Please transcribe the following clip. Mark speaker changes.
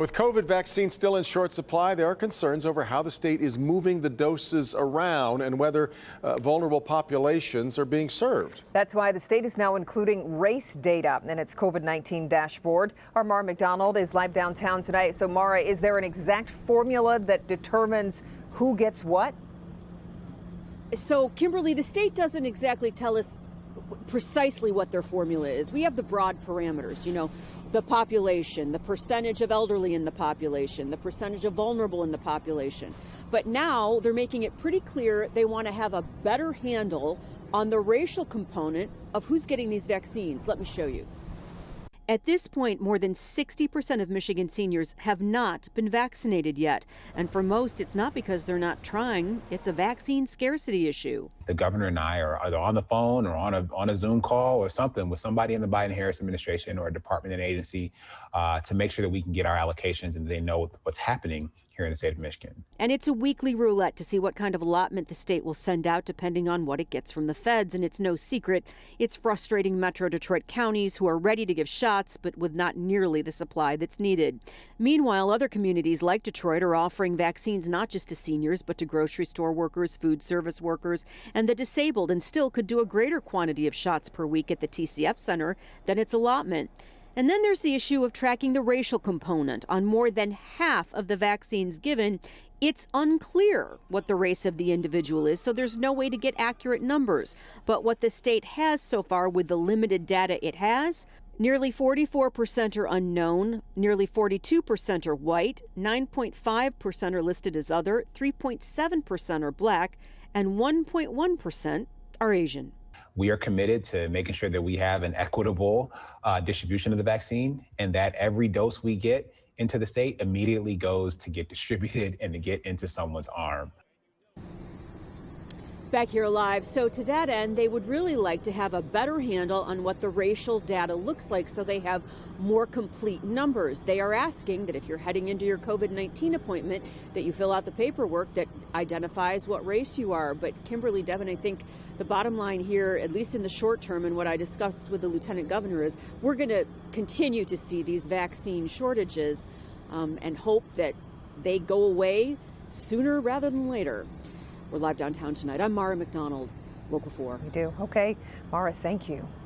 Speaker 1: With COVID vaccines still in short supply, there are concerns over how the state is moving the doses around and whether vulnerable populations are being served.
Speaker 2: That's why the state is now including race data in its COVID-19 dashboard. Our Mara McDonald is live downtown tonight. So, Mara, is there an exact formula that determines who gets what?
Speaker 3: So, Kimberly, the state doesn't exactly tell us precisely what their formula is. We have the broad parameters, the population, the percentage of elderly in the population, the percentage of vulnerable in the population. But now they're making it pretty clear they want to have a better handle on the racial component of who's getting these vaccines. Let me show you. At this point, more than 60% of Michigan seniors have not been vaccinated yet. And for most, it's not because they're not trying. It's a vaccine scarcity issue.
Speaker 4: The governor and I are either on the phone or on a Zoom call or something with somebody in the Biden-Harris administration or a department and agency to make sure that we can get our allocations and they know what's happening here in the state of Michigan.
Speaker 3: And it's a weekly roulette to see what kind of allotment the state will send out depending on what it gets from the feds. And it's no secret, it's frustrating Metro Detroit counties who are ready to give shots, but with not nearly the supply that's needed. Meanwhile, other communities like Detroit are offering vaccines not just to seniors, but to grocery store workers, food service workers, and the disabled, and still could do a greater quantity of shots per week at the TCF Center than its allotment. And then there's the issue of tracking the racial component. On more than half of the vaccines given, it's unclear what the race of the individual is, so there's no way to get accurate numbers. But what the state has so far with the limited data it has, nearly 44% are unknown, nearly 42% are white, 9.5% are listed as other, 3.7% are black, and 1.1% are Asian.
Speaker 4: We are committed to making sure that we have an equitable distribution of the vaccine and that every dose we get into the state immediately goes to get distributed and to get into someone's arm.
Speaker 3: Back here live. So to that end, they would really like to have a better handle on what the racial data looks like so they have more complete numbers. They are asking that if you're heading into your COVID-19 appointment, that you fill out the paperwork that identifies what race you are. But Kimberly, Devin, I think the bottom line here, at least in the short term, and what I discussed with the lieutenant governor is we're going to continue to see these vaccine shortages and hope that they go away sooner rather than later. We're live downtown tonight. I'm Mara McDonald, Local 4.
Speaker 2: We do. Okay. Mara, thank you.